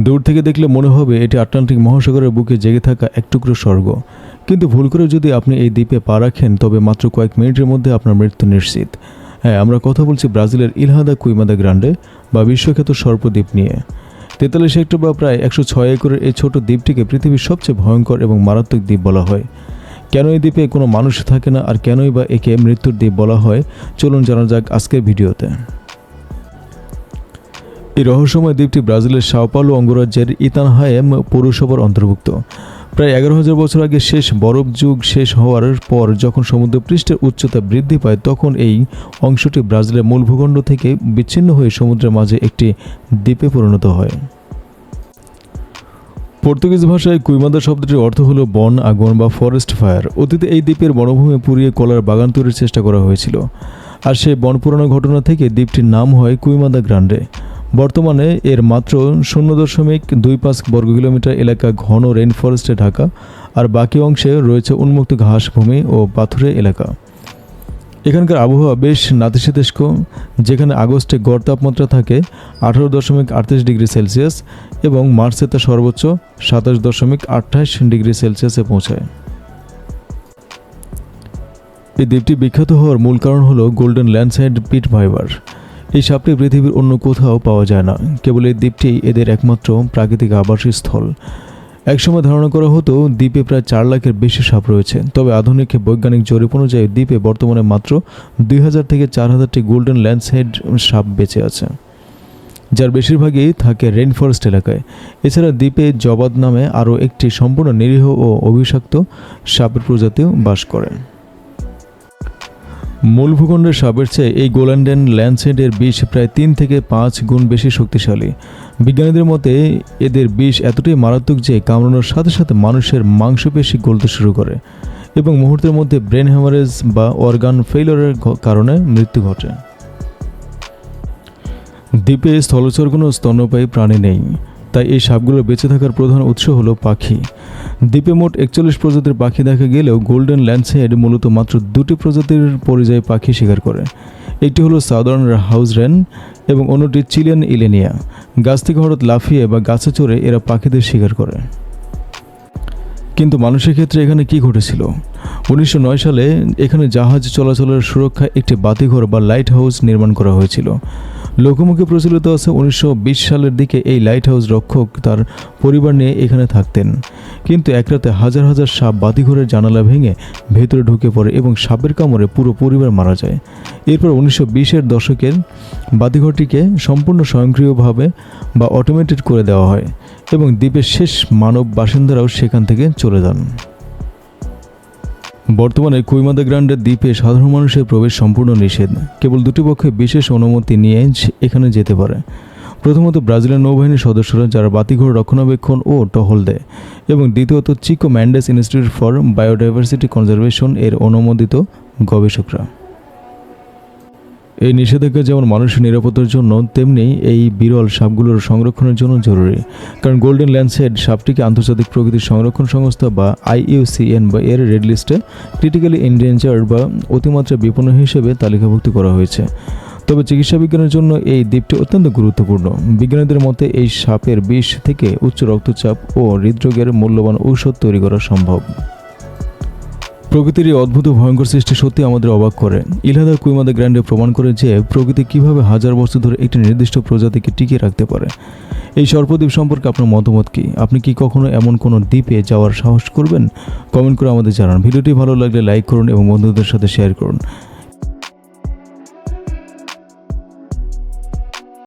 দূর থেকে দেখলে মনে হবে এটি আটলান্টিক মহাসাগরের বুকে জেগে থাকা এক টুকরো স্বর্গ, কিন্তু ভুল করে যদি আপনি এই দ্বীপে পা রাখেন তবে মাত্র কয়েক মিনিটের মধ্যে আপনার মৃত্যু নিশ্চিত। হ্যাঁ, আমরা কথা বলছি ব্রাজিলের ইলহা দা কুইমাদা গ্রান্ডে বা বিশ্বখ্যাত সর্পদ্বীপ নিয়ে। 43 হেক্টর বা প্রায় 106 একরের এই ছোট দ্বীপটিকে পৃথিবীর সবচেয়ে ভয়ঙ্কর এবং মারাত্মক দ্বীপ বলা হয়। কেন এই দ্বীপে কোনো মানুষ থাকে না আর কেনই বা একে মৃত্যুর দ্বীপ বলা হয়, চলুন জানা যাক আজকের ভিডিওতে। এই রহস্যময় দ্বীপটি ব্রাজিলের সাও পাওলো অঙ্গরাজ্যের ইতানহায়েম পৌরসভার অন্তর্ভুক্ত। প্রায় 11,000 বছর আগে শেষ বরফ যুগ শেষ হওয়ার পর যখন সমুদ্রপৃষ্ঠের উচ্চতা বৃদ্ধি পায় তখন এই অংশটি ব্রাজিলের মূল ভূখণ্ড থেকে বিচ্ছিন্ন হয়ে সমুদ্রের মাঝে একটি দ্বীপে পরিণত হয়। পর্তুগিজ ভাষায় কুইমাদা শব্দটির অর্থ হলো বন আগুন বা ফরেস্ট ফায়ার। অতীতে এই দ্বীপের বনভূমি পুড়িয়ে কলার বাগান তৈরির চেষ্টা করা হয়েছিল, আর সেই বন পোড়ানোর ঘটনা থেকে দ্বীপটির নাম হয় কুইমাদা গ্রান্ডে। বর্তমানে এর মাত্র 0.25 বর্গ কিলোমিটার এলাকা ঘন রেইন ফরেস্টে ঢাকা, আর বাকি অংশে রয়েছে উন্মুক্ত ঘাস ভূমি ও পাথুরে এলাকা। এখানকার আবহাওয়া বেশ নাতিশীতোষ্ণ, যেখানে আগস্টে গড় তাপমাত্রা থাকে 18.38 ডিগ্রি সেলসিয়াস এবং মার্চে তা সর্বোচ্চ 27.28 ডিগ্রি সেলসিয়াসে পৌঁছায়। এই দ্বীপটি বিখ্যাত হওয়ার মূল কারণ হলো গোল্ডেন ল্যান্ডস্লাইড পিট ভাইপার। এই সাপটি পৃথিবীর অন্য কোথাও পাওয়া যায় না, কেবল এই দ্বীপটি এদের একমাত্র প্রাকৃতিক আবাসস্থল। একসময় ধারণা করা হতো দ্বীপে প্রায় 4 লাখের বেশি সাপ রয়েছে, তবে আধুনিক বৈজ্ঞানিক জরিপ অনুযায়ী দ্বীপে বর্তমানে মাত্র 2000 থেকে 4000টি গোল্ডেন ল্যান্ডস্লাইড সাপ বেঁচে আছে, যার বেশিরভাগই থাকে রেইন ফরেস্ট এলাকায়। এছাড়া দ্বীপে জবাদ নামে আরও একটি সম্পূর্ণ নিরীহ ও অভিশপ্ত সাপের প্রজাতিও বাস করে। মূল ভূখণ্ডের সাপের চেয়ে এই গোল্ডেন ল্যান্ডস্লাইডের বিষ প্রায় 3 থেকে 5 গুণ বেশি শক্তিশালী। বিজ্ঞানীদের মতে এদের বিষ এতটাই মারাত্মক যে কামড়ানোর সাথে সাথে মানুষের মাংসপেশি গলতে শুরু করে এবং মুহূর্তের মধ্যে ব্রেন হ্যামারেজ বা অর্গান ফেইলিওরের কারণে মৃত্যু ঘটে। দ্বীপে স্থলচর কোনো স্তন্যপায়ী প্রাণী নেই, তাই এই সাপগুলোর বেঁচে থাকার প্রধান উৎস হলো পাখি। দ্বীপে মোট 41 প্রজাতির পাখি দেখা গেলেও গোল্ডেন ল্যান্ডস্লাইড মূলত মাত্র 2টি প্রজাতির পরিযায়ী পাখি শিকার করে। একটি হলো সাউদার্ন হাউস রেন এবং অন্যটি চিলিয়ান ইলেনিয়া। গাছ থেকে হঠাৎ লাফিয়ে বা গাছে চড়ে এরা পাখিদের শিকার করে। কিন্তু মানুষের ক্ষেত্রে এখানে কি ঘটেছিল? 1909 সালে এখানে জাহাজ চলাচলের সুরক্ষায় একটি বাতিঘর বা লাইট হাউস নির্মাণ করা হয়েছিল। লোকমুখে প্রচলিত আছে 1920 সালের দিকে এই লাইট হাউস রক্ষক তার পরিবার নিয়ে এখানে থাকতেন, কিন্তু এক রাতে হাজার হাজার সাপ বাতিঘরের জানালা ভেঙে ভেতরে ঢুকে পড়ে এবং সাপের কামড়ে পুরো পরিবার মারা যায়। এরপর 1920-এর দশকের বাতিঘরটিকে সম্পূর্ণ স্বয়ংক্রিয়ভাবে বা অটোমেটেড করে দেওয়া হয় এবং দ্বীপের শেষ মানব বাসিন্দারাও সেখান থেকে চলে যান। বর্তমানে কুইমাদা গ্রান্ডের দ্বীপে সাধারণ মানুষের প্রবেশ সম্পূর্ণ নিষেধ। কেবল 2টি পক্ষে বিশেষ অনুমতি নিয়ে এখানে যেতে পারে। প্রথমত ব্রাজিলের নৌবাহিনীর সদস্যরা, যারা বাতিঘর রক্ষণাবেক্ষণ ও টহল দেয়, এবং দ্বিতীয়ত Chico Mendes Institute for Biodiversity Conservation এর অনুমোদিত গবেষকরা। এই নিষেধাজ্ঞা যেমন মানুষের নিরাপত্তার জন্য তেমনি এই বিরল সাপগুলোর সংরক্ষণের জন্য জরুরি, কারণ গোল্ডেন ল্যান্ডস্লাইড সাপটিকে আন্তর্জাতিক প্রকৃতি সংরক্ষণ সংস্থা বা IUCN বা এর রেড লিস্টে ক্রিটিক্যালি এন্ডেঞ্জার্ড বা অতিমাত্রা বিপন্ন হিসেবে তালিকাভুক্ত করা হয়েছে। তবে চিকিৎসা বিজ্ঞানের জন্য এই দ্বীপটি অত্যন্ত গুরুত্বপূর্ণ। বিজ্ঞানীদের মতে এই সাপের বিষ থেকে উচ্চ রক্তচাপ ও হৃদরোগের মূল্যবান ঔষধ তৈরি করা সম্ভব। প্রকৃতির এই অদ্ভুত ভয়ঙ্কর সৃষ্টি সত্যি আমাদের অবাক করে। ইলহা দা কুইমাদা গ্রান্ডে প্রমাণ করে যে প্রকৃতি কিভাবে হাজার বছর ধরে একটি নির্দিষ্ট প্রজাতিকে টিকিয়ে রাখতে পারে। এই সর্পদ্বীপ সম্পর্কে আপনার মতামত কি? আপনি কি কখনো এমন কোনো দ্বীপে যাওয়ার সাহস করবেন? কমেন্ট করে আমাদের জানান। ভিডিওটি ভালো লাগলে লাইক করুন এবং বন্ধুদের সাথে শেয়ার করুন।